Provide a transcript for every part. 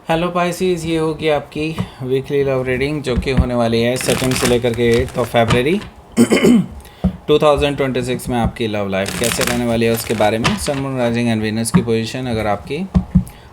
Hello Pisces, ये होगी आपकी वीकली लव रीडिंग जो कि होने वाली है 2 से लेकर के 8 फरवरी 2026 में। आपकी लव लाइफ कैसे रहने वाली है उसके बारे में। Sun moon rising and Venus की पोजीशन अगर आपकी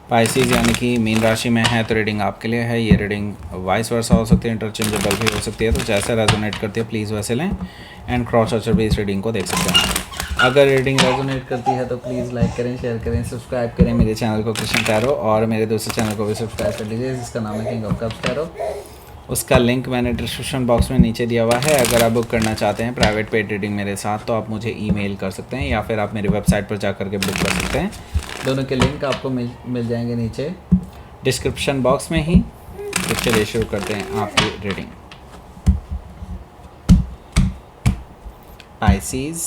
पाइसिस यानी कि मीन राशि में है तो रीडिंग आपके लिए है। ये रीडिंग वाइस वर्सा हो सकती है, इंटरचेंजेबल भी हो सकती है, तो जैसे रेजोनेट करती है प्लीज़ वैसे लें एंड क्रॉस आउट भी इस रीडिंग को देख सकते हैं। अगर रीडिंग रेजोनेट करती है तो प्लीज़ लाइक करें, शेयर करें, सब्सक्राइब करें मेरे चैनल को कृष्ण टैरो, और मेरे दूसरे चैनल को भी सब्सक्राइब कर लीजिए जिसका नाम है किंग ऑफ कप्स टैरो। उसका लिंक मैंने डिस्क्रिप्शन बॉक्स में नीचे दिया हुआ है। अगर आप बुक करना चाहते हैं प्राइवेट पेड रीडिंग मेरे साथ तो आप मुझे ईमेल कर सकते हैं या फिर आप मेरी वेबसाइट पर जा करके बुक कर सकते हैं। दोनों के लिंक आपको मिल जाएंगे नीचे डिस्क्रिप्शन बॉक्स में ही। तो चलिए शुरू करते हैं आपकी reading. Pisces,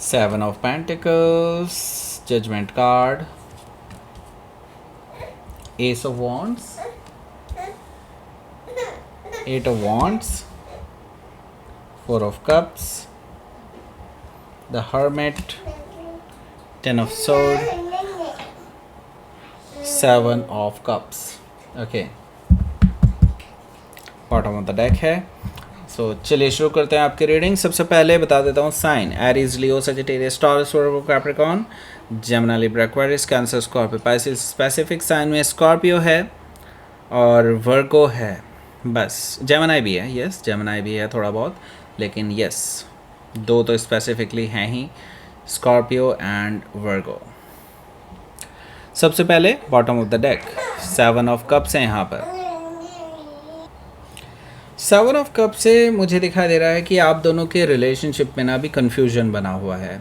7 of Pentacles, Judgment card, Ace of Wands, 8 of Wands, 4 of Cups, the Hermit, 10 of Swords, 7 of Cups. Okay, bottom of the deck है। सो चलिए शुरू करते हैं आपकी रीडिंग। सबसे पहले बता देता हूँ sign: Aries, Leo, Sagittarius, Taurus, Virgo, Capricorn, Gemini, Libra, Aquarius, Cancer, Scorpio, Pisces. Specific sign में स्कॉर्पियो है और वर्गो है, बस। जेमिनी भी है, यस जेमिनी भी है थोड़ा बहुत, लेकिन यस दो तो स्पेसिफिकली हैं ही, स्कॉर्पियो एंड वर्गो। सबसे पहले bottom of the deck 7 of cups हैं यहाँ पर। 7 ऑफ कप से मुझे दिखाई दे रहा है कि आप दोनों के रिलेशनशिप में ना भी कन्फ्यूजन बना हुआ है।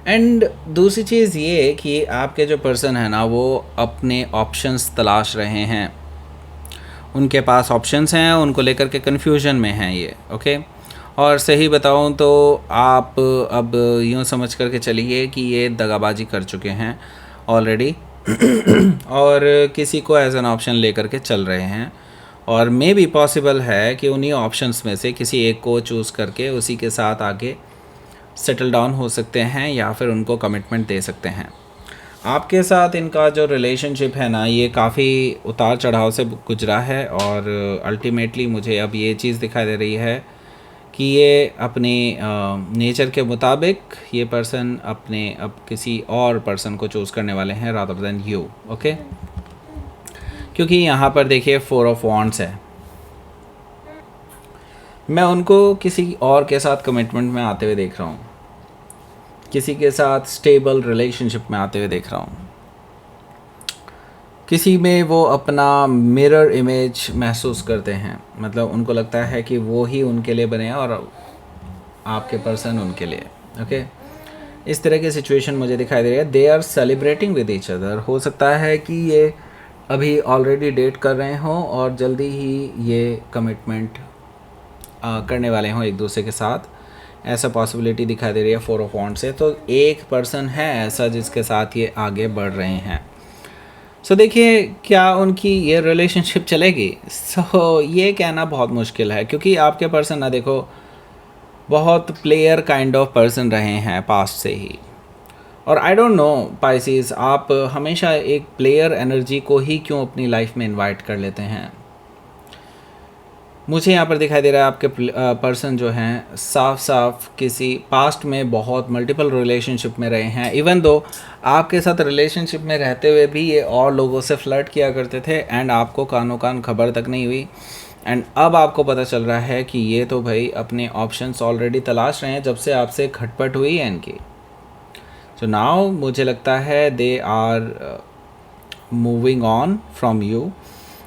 एंड दूसरी चीज़ ये कि आपके जो पर्सन है ना वो अपने ऑप्शंस तलाश रहे हैं, उनके पास ऑप्शंस हैं, उनको लेकर के कन्फ्यूजन में हैं ये। ओके, और सही बताऊं तो आप अब यूँ समझ करके चलिए कि ये दगाबाजी कर चुके हैं ऑलरेडी और किसी को एज एन ऑप्शन लेकर के चल रहे हैं, और मे भी पॉसिबल है कि उन्हीं ऑप्शंस में से किसी एक को चूज़ करके उसी के साथ आगे सेटल डाउन हो सकते हैं या फिर उनको कमिटमेंट दे सकते हैं। आपके साथ इनका जो रिलेशनशिप है ना ये काफ़ी उतार चढ़ाव से गुजरा है, और अल्टीमेटली मुझे अब ये चीज़ दिखाई दे रही है कि ये अपने नेचर के मुताबिक ये पर्सन अपने अब किसी और पर्सन को चूज़ करने वाले हैं रादर देन यू। ओके, क्योंकि यहाँ पर देखिए 4 ऑफ वॉन्ड्स है। मैं उनको किसी और के साथ कमिटमेंट में आते हुए देख रहा हूँ, किसी के साथ स्टेबल रिलेशनशिप में आते हुए देख रहा हूँ, किसी में वो अपना मिरर इमेज महसूस करते हैं, मतलब उनको लगता है कि वो ही उनके लिए बने और आपके पर्सन उनके लिए। ओके, इस तरह की सिचुएशन मुझे दिखाई दे रही है। They are celebrating with each other. हो सकता है कि ये अभी ऑलरेडी डेट कर रहे हों और जल्दी ही ये कमिटमेंट करने वाले हों एक दूसरे के साथ, ऐसा पॉसिबिलिटी दिखाई दे रही है 4 ऑफ वॉन्ड्स से। तो एक पर्सन है ऐसा जिसके साथ ये आगे बढ़ रहे हैं। सो देखिए क्या उनकी ये रिलेशनशिप चलेगी। ये कहना बहुत मुश्किल है, क्योंकि आपके पर्सन ना देखो बहुत प्लेयर काइंड ऑफ पर्सन रहे हैं पास्ट से ही, और आई डोंट नो पाइसिस आप हमेशा एक प्लेयर एनर्जी को ही क्यों अपनी लाइफ में इनवाइट कर लेते हैं। मुझे यहाँ पर दिखाई दे रहा है आपके पर्सन जो हैं साफ साफ किसी पास्ट में बहुत मल्टीपल रिलेशनशिप में रहे हैं। इवन दो आपके साथ रिलेशनशिप में रहते हुए भी ये और लोगों से फ्लर्ट किया करते थे एंड आपको कानों कान खबर तक नहीं हुई, एंड अब आपको पता चल रहा है कि ये तो भाई अपने ऑप्शंस ऑलरेडी तलाश रहे हैं जब से आपसे खटपट हुई है इनकी। सो नाउ मुझे लगता है they are moving on from you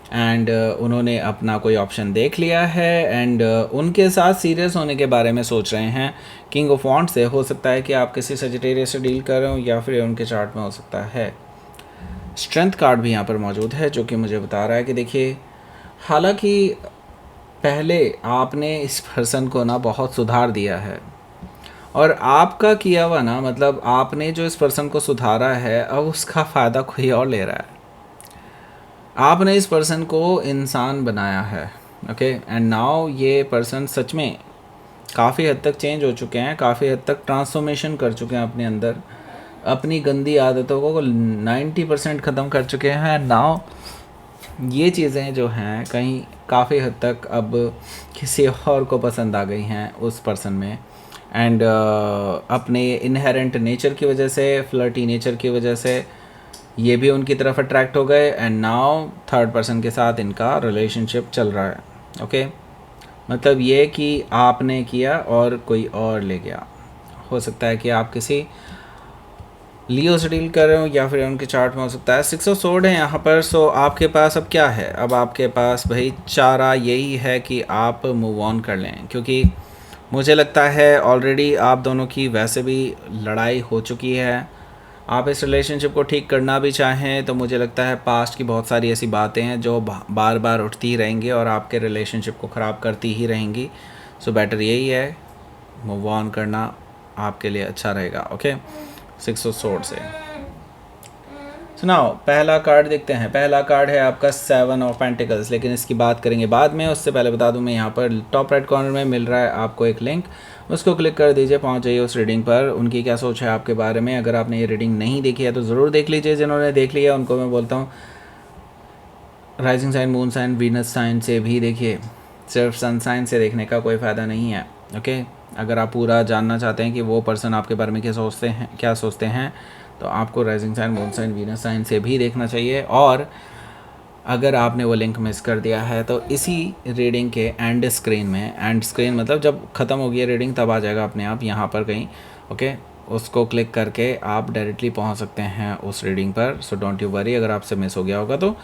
and उन्होंने अपना कोई ऑप्शन देख लिया है एंड उनके साथ सीरियस होने के बारे में सोच रहे हैं। किंग ऑफ वॉन्ड्स से हो सकता है कि आप किसी सजिटेरियस से डील कर रहे हो या फिर उनके चार्ट में हो सकता है। स्ट्रेंथ कार्ड भी यहाँ पर मौजूद है जो कि मुझे बता रहा है कि देखिए हालांकि पहले आपने इस पर्सन को ना बहुत सुधार दिया है, और आपका किया हुआ ना मतलब आपने जो इस पर्सन को सुधारा है अब उसका फ़ायदा कोई और ले रहा है। आपने इस पर्सन को इंसान बनाया है। ओके, एंड नाउ ये पर्सन सच में काफ़ी हद तक चेंज हो चुके हैं, काफ़ी हद तक ट्रांसफॉर्मेशन कर चुके हैं अपने अंदर। अपनी गंदी आदतों को 90% ख़त्म कर चुके हैं। नाउ ये चीज़ें जो हैं कहीं काफ़ी हद तक अब किसी और को पसंद आ गई हैं उस पर्सन में, एंड अपने इनहेरेंट नेचर की वजह से, फ्लर्टी नेचर की वजह से ये भी उनकी तरफ अट्रैक्ट हो गए, एंड नाउ थर्ड पर्सन के साथ इनका रिलेशनशिप चल रहा है। ओके मतलब ये कि आपने किया और कोई और ले गया। हो सकता है कि आप किसी लियो से डील कर रहे हो या फिर उनके चार्ट में हो सकता है 6 ऑफ सोर्ड है यहाँ पर। सो आपके पास अब क्या है, अब आपके पास भाई चारा यही है कि आप मूव ऑन कर लें, क्योंकि मुझे लगता है ऑलरेडी आप दोनों की वैसे भी लड़ाई हो चुकी है। आप इस रिलेशनशिप को ठीक करना भी चाहें तो मुझे लगता है पास्ट की बहुत सारी ऐसी बातें हैं जो बार बार उठती ही रहेंगी और आपके रिलेशनशिप को ख़राब करती ही रहेंगी। सो बेटर यही है, मूव ऑन करना आपके लिए अच्छा रहेगा। ओके 6 ऑफ सोर्ड से सुनाओ। पहला कार्ड देखते हैं। पहला कार्ड है आपका 7 ऑफ पेंटिकल्स, लेकिन इसकी बात करेंगे बाद में। उससे पहले बता दूं मैं यहाँ पर टॉप राइट कॉर्नर में मिल रहा है आपको एक लिंक, उसको क्लिक कर दीजिए, पहुँच जाइए उस रीडिंग पर। उनकी क्या सोच है आपके बारे में, अगर आपने ये रीडिंग नहीं देखी है तो ज़रूर देख लीजिए। जिन्होंने देख लिया उनको मैं बोलता हूँ rising sign, moon sign, Venus sign से भी देखिए, सिर्फ सन साइन से देखने का कोई फ़ायदा नहीं है। ओके अगर आप पूरा जानना चाहते हैं कि वो पर्सन आपके बारे में क्या सोचते हैं तो आपको rising sign, moon sign, Venus sign से भी देखना चाहिए। और अगर आपने वो लिंक मिस कर दिया है तो इसी रीडिंग के एंड स्क्रीन में, एंड स्क्रीन मतलब जब ख़त्म होगी रीडिंग तब आ जाएगा अपने आप यहाँ पर कहीं। ओके उसको क्लिक करके आप डायरेक्टली पहुँच सकते हैं उस रीडिंग पर। सो डोंट यू वरी अगर आपसे मिस हो गया होगा तो।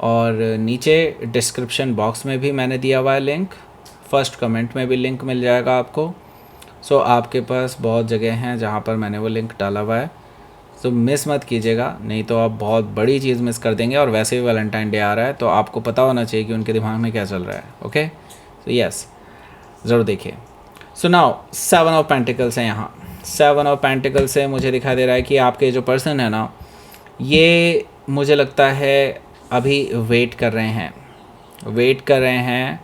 और नीचे डिस्क्रिप्शन बॉक्स में भी मैंने दिया हुआ है लिंक, फर्स्ट कमेंट में भी लिंक मिल जाएगा आपको। सो आपके पास बहुत जगह हैं जहाँ पर मैंने वो लिंक डाला हुआ है, तो मिस मत कीजिएगा, नहीं तो आप बहुत बड़ी चीज़ मिस कर देंगे। और वैसे भी वैलेंटाइन डे आ रहा है तो आपको पता होना चाहिए कि उनके दिमाग में क्या चल रहा है। ओके तो यस ज़रूर देखिए। सो नाउ 7 ऑफ पेंटिकल्स है यहाँ। 7 ऑफ पेंटिकल्स से मुझे दिखाई दे रहा है कि आपके जो पर्सन है ना, ये मुझे लगता है अभी वेट कर रहे हैं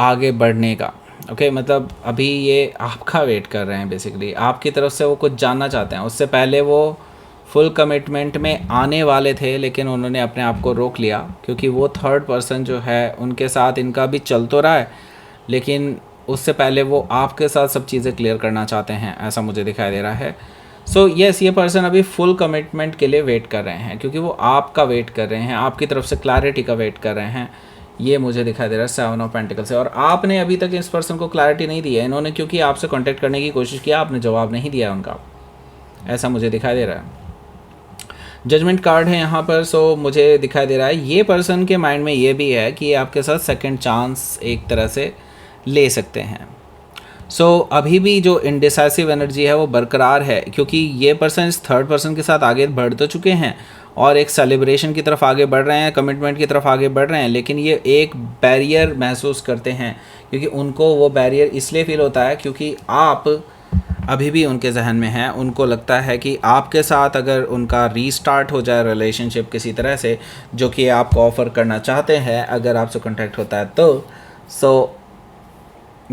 आगे बढ़ने का। ओके मतलब अभी ये आपका वेट कर रहे हैं, बेसिकली आपकी तरफ से वो कुछ जानना चाहते हैं। उससे पहले वो फुल कमिटमेंट में आने वाले थे, लेकिन उन्होंने अपने आप को रोक लिया क्योंकि वो थर्ड पर्सन जो है उनके साथ इनका भी चल तो रहा है, लेकिन उससे पहले वो आपके साथ सब चीज़ें क्लियर करना चाहते हैं, ऐसा मुझे दिखाई दे रहा है। सो यस ये पर्सन अभी फुल कमिटमेंट के लिए वेट कर रहे हैं, क्योंकि वो आपका वेट कर रहे हैं, आपकी तरफ से क्लैरिटी का वेट कर रहे हैं। ये मुझे दिखाई दे रहा है 7 ऑफ पेंटिकल से। और आपने अभी तक इस पर्सन को क्लैरिटी नहीं दी है, इन्होंने क्योंकि आपसे कांटेक्ट करने की कोशिश किया, आपने जवाब नहीं दिया उनका, ऐसा मुझे दिखाई दे रहा है। जजमेंट कार्ड है यहाँ पर। सो मुझे दिखाई दे रहा है ये पर्सन के माइंड में ये भी है कि आपके साथ सेकंड चांस एक तरह से ले सकते हैं। सो अभी भी जो इंडिसाइसिव एनर्जी है वो बरकरार है, क्योंकि ये पर्सन इस थर्ड पर्सन के साथ आगे बढ़ तो चुके हैं और एक सेलिब्रेशन की तरफ आगे बढ़ रहे हैं, कमिटमेंट की तरफ आगे बढ़ रहे हैं, लेकिन ये एक बैरियर महसूस करते हैं, क्योंकि उनको वो बैरियर इसलिए फील होता है क्योंकि आप अभी भी उनके जहन में हैं। उनको लगता है कि आपके साथ अगर उनका रीस्टार्ट हो जाए रिलेशनशिप किसी तरह से, जो कि आपको ऑफ़र करना चाहते हैं अगर आपसे कॉन्टैक्ट होता है तो, सो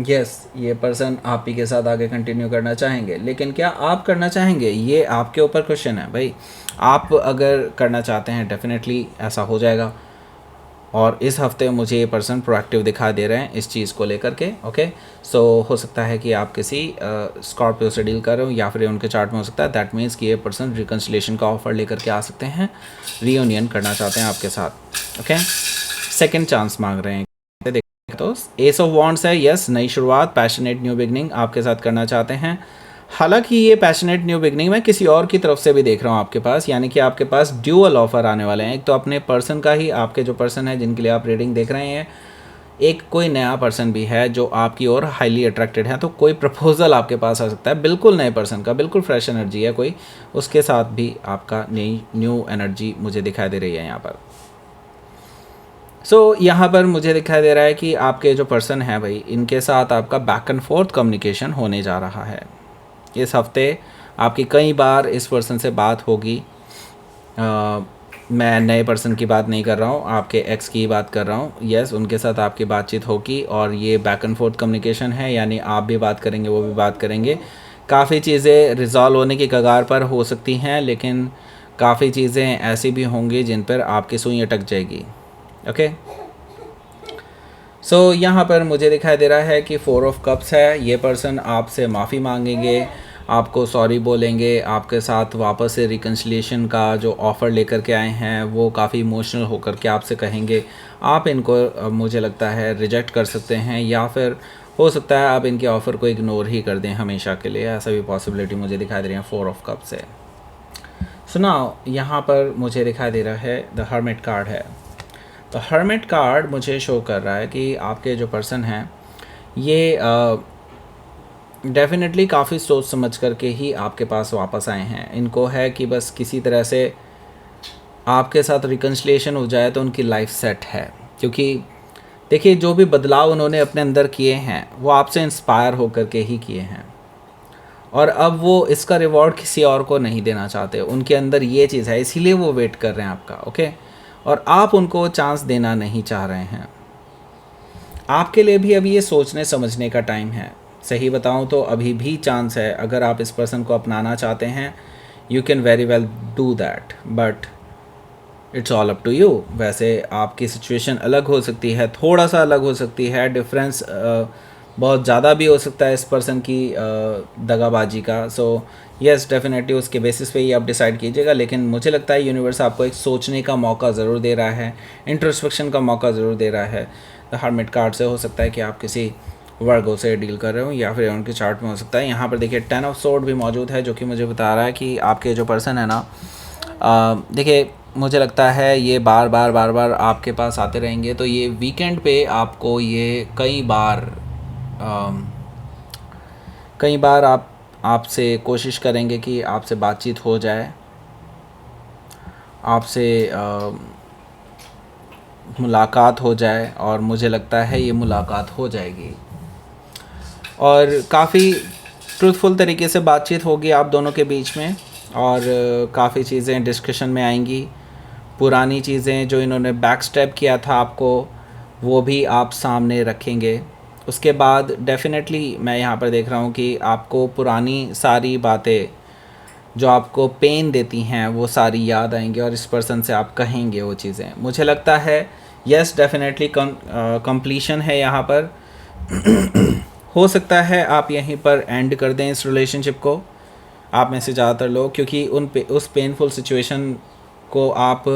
यस ये पर्सन आप ही के साथ आगे कंटिन्यू करना चाहेंगे। लेकिन क्या आप करना चाहेंगे, ये आपके ऊपर क्वेश्चन है भाई। आप अगर करना चाहते हैं डेफिनेटली ऐसा हो जाएगा। और इस हफ्ते मुझे ये पर्सन प्रोएक्टिव दिखा दे रहे हैं इस चीज़ को लेकर के। ओके सो हो सकता है कि आप किसी स्कॉर्पियो से डील कर रहे हो या फिर उनके चार्ट में हो सकता है। दैट मीन्स कि ये पर्सन रिकन्सिलेशन का ऑफर लेकर के आ सकते हैं, रीयूनियन करना चाहते हैं आपके साथ। ओके सेकेंड चांस मांग रहे हैं। तो एस ऑफ वॉन्ड्स है, यस नई शुरुआत, पैशनेट न्यू बिगनिंग आपके साथ करना चाहते हैं। हालांकि ये पैशनेट न्यू बिगनिंग मैं किसी और की तरफ से भी देख रहा हूँ आपके पास, यानी कि आपके पास ड्यूअल ऑफर आने वाले हैं। एक तो अपने पर्सन का ही, आपके जो पर्सन है जिनके लिए आप रीडिंग देख रहे हैं, एक कोई नया पर्सन भी है जो आपकी ओर हाईली अट्रैक्टेड है। तो कोई प्रपोजल आपके पास आ सकता है, बिल्कुल नए पर्सन का, बिल्कुल फ्रेश एनर्जी है कोई, उसके साथ भी आपका न्यू एनर्जी मुझे दिखाई दे रही है यहाँ पर। सो यहाँ पर मुझे दिखाई दे रहा है कि आपके जो पर्सन है भाई, इनके साथ आपका बैक एंड फोर्थ कम्युनिकेशन होने जा रहा है। इस हफ्ते आपकी कई बार इस पर्सन से बात होगी। मैं नए पर्सन की बात नहीं कर रहा हूँ, आपके एक्स की बात कर रहा हूँ। यस उनके साथ आपकी बातचीत होगी और ये बैक एंड फोर्थ कम्युनिकेशन है, यानी आप भी बात करेंगे वो भी बात करेंगे। काफ़ी चीज़ें रिज़ॉल्व होने की कगार पर हो सकती हैं, लेकिन काफ़ी चीज़ें ऐसी भी होंगी जिन पर आपकी सुई अटक जाएगी। ओके, सो यहाँ पर मुझे दिखाई दे रहा है कि 4 ऑफ कप्स है। ये पर्सन आपसे माफ़ी मांगेंगे, आपको सॉरी बोलेंगे, आपके साथ वापस से रिकन्सिलिएशन का जो ऑफ़र लेकर के आए हैं वो काफ़ी इमोशनल होकर के आपसे कहेंगे। आप इनको मुझे लगता है रिजेक्ट कर सकते हैं, या फिर हो सकता है आप इनके ऑफ़र को इग्नोर ही कर दें हमेशा के लिए। ऐसा भी पॉसिबिलिटी मुझे दिखाई दे रही है 4 ऑफ कप से। सुनाओ, यहाँ पर मुझे दिखाई दे रहा है द हर्मिट कार्ड है। तो हर्मिट कार्ड मुझे शो कर रहा है कि आपके जो पर्सन हैं ये डेफिनेटली काफ़ी सोच समझ करके ही आपके पास वापस आए हैं। इनको है कि बस किसी तरह से आपके साथ रिकन्सिलिएशन हो जाए तो उनकी लाइफ सेट है, क्योंकि देखिए जो भी बदलाव उन्होंने अपने अंदर किए हैं वो आपसे इंस्पायर होकर के ही किए हैं, और अब वो इसका रिवॉर्ड किसी और को नहीं देना चाहते। उनके अंदर ये चीज़ है, इसीलिए वो वेट कर रहे हैं आपका। ओके, और आप उनको चांस देना नहीं चाह रहे हैं। आपके लिए भी अभी ये सोचने समझने का टाइम है। सही बताऊं तो अभी भी चांस है, अगर आप इस पर्सन को अपनाना चाहते हैं you can very well do that, but it's all up to you. वैसे आपकी सिचुएशन अलग हो सकती है, थोड़ा सा अलग हो सकती है, डिफरेंस बहुत ज़्यादा भी हो सकता है इस पर्सन की दगाबाजी का। सो येस, डेफिनेटली उसके बेसिस पे ही आप डिसाइड कीजिएगा, लेकिन मुझे लगता है यूनिवर्स आपको एक सोचने का मौका ज़रूर दे रहा है, इंट्रोस्पेक्शन का मौका ज़रूर दे रहा है। द हर्मिट कार्ड से हो सकता है कि आप किसी वर्गो से डील कर रहे हो, या फिर उनके चार्ट में हो सकता है। यहाँ पर देखिए 10 ऑफ सोर्ड भी मौजूद है, जो कि मुझे बता रहा है कि आपके जो पर्सन है ना, देखिए मुझे लगता है ये बार बार आपके पास आते रहेंगे। तो ये वीकेंड पे आपको ये कई बार आपसे कोशिश करेंगे कि आपसे बातचीत हो जाए, आपसे मुलाकात हो जाए, और मुझे लगता है ये मुलाकात हो जाएगी और काफ़ी ट्रूथफुल तरीके से बातचीत होगी आप दोनों के बीच में, और काफ़ी चीज़ें डिस्कशन में आएंगी। पुरानी चीज़ें जो इन्होंने बैक स्टेप किया था आपको, वो भी आप सामने रखेंगे। उसके बाद डेफिनेटली मैं यहाँ पर देख रहा हूँ कि आपको पुरानी सारी बातें जो आपको पेन देती हैं वो सारी याद आएंगी, और इस पर्सन से आप कहेंगे वो चीज़ें। मुझे लगता है यस, डेफिनेटली कंप्लीशन है यहाँ पर। हो सकता है आप यहीं पर एंड कर दें इस रिलेशनशिप को, आप में से ज़्यादातर लोग, क्योंकि उस पेनफुल सिचुएशन को आप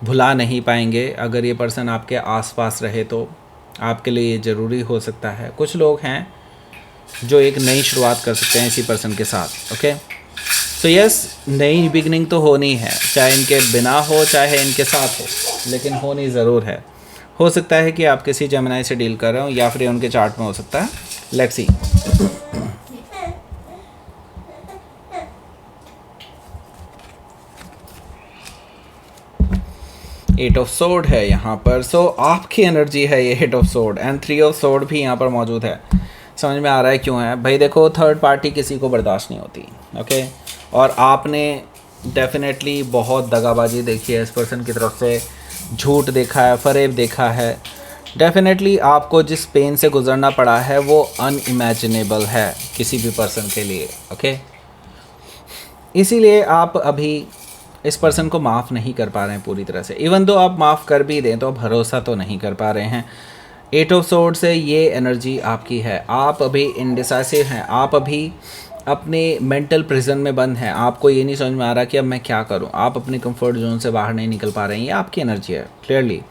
भुला नहीं पाएंगे। अगर ये पर्सन आपके आसपास रहे तो आपके लिए ये ज़रूरी हो सकता है। कुछ लोग हैं जो एक नई शुरुआत कर सकते हैं इसी पर्सन के साथ। ओके, सो यस, नई बिगनिंग तो होनी है, चाहे इनके बिना हो चाहे इनके साथ हो, लेकिन होनी ज़रूर है। हो सकता है कि आप किसी जेमिनी से डील कर रहे हो, या फिर उनके चार्ट में हो सकता है। Let's see. Eight of sword है यहाँ पर। सो आपकी एनर्जी है ये 8 of sword, and 3 of sword भी यहाँ पर मौजूद है। समझ में आ रहा है क्यों है भाई। देखो, थर्ड पार्टी किसी को बर्दाश्त नहीं होती। ओके, और आपने डेफिनेटली बहुत दगाबाजी देखी है इस पर्सन की तरफ से, झूठ देखा है, फरेब देखा है। डेफिनेटली आपको जिस पेन से गुजरना पड़ा है वो अनइमेजिनेबल है किसी भी पर्सन के लिए। ओके, इसीलिए आप अभी इस पर्सन को माफ़ नहीं कर पा रहे हैं पूरी तरह से। इवन दो आप माफ़ कर भी दें तो भरोसा तो नहीं कर पा रहे हैं। 8 ऑफ सोर्ड से ये एनर्जी आपकी है। आप अभी इंडिसाइसिव हैं, आप अभी अपने मेंटल प्रिजन में बंद हैं। आपको ये नहीं समझ में आ रहा कि अब मैं क्या करूं। आप अपने कंफर्ट जोन से बाहर नहीं निकल पा रहे हैं। ये आपकी एनर्जी है क्लियरली।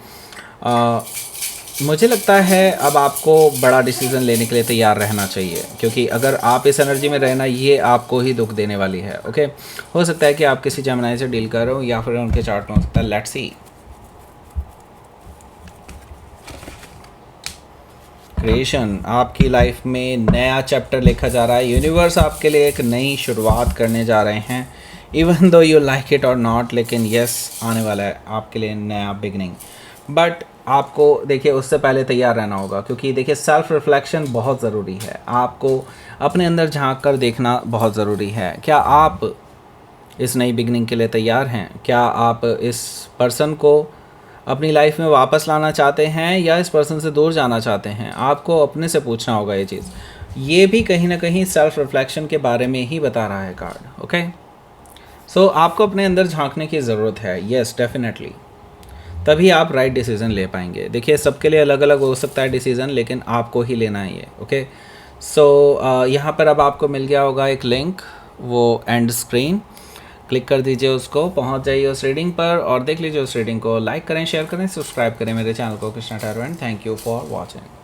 मुझे लगता है अब आपको बड़ा डिसीज़न लेने के लिए तैयार रहना चाहिए, क्योंकि अगर आप इस एनर्जी में रहना, ये आपको ही दुख देने वाली है। ओके, हो सकता है कि आप किसी जेमिनी से डील कर रहे हो, या फिर उनके चार्ट में हो सकता है। Let's C. क्रिएशन, आपकी लाइफ में नया चैप्टर लिखा जा रहा है। यूनिवर्स आपके लिए एक नई शुरुआत करने जा रहे हैं, even though you like it और नॉट, लेकिन यस, आने वाला है आपके लिए नया बिगनिंग। बट आपको देखिए उससे पहले तैयार रहना होगा, क्योंकि देखिए सेल्फ रिफ्लेक्शन बहुत ज़रूरी है। आपको अपने अंदर झांक कर देखना बहुत ज़रूरी है। क्या आप इस नई बिगनिंग के लिए तैयार हैं? क्या आप इस पर्सन को अपनी लाइफ में वापस लाना चाहते हैं, या इस पर्सन से दूर जाना चाहते हैं? आपको अपने से पूछना होगा ये चीज़। ये भी कहीं ना कहीं सेल्फ रिफ्लेक्शन के बारे में ही बता रहा है कार्ड। ओके, सो आपको अपने अंदर झांकने की ज़रूरत है, यस डेफिनेटली, तभी आप राइट डिसीज़न ले पाएंगे। देखिए सबके लिए अलग अलग हो सकता है डिसीज़न, लेकिन आपको ही लेना है ये। ओके, सो यहाँ पर अब आपको मिल गया होगा एक लिंक, वो एंड स्क्रीन, क्लिक कर दीजिए उसको, पहुँच जाइए उस रीडिंग पर और देख लीजिए उस रीडिंग को। लाइक करें, शेयर करें, सब्सक्राइब करें मेरे चैनल को Krishna tarot and thank you for watching.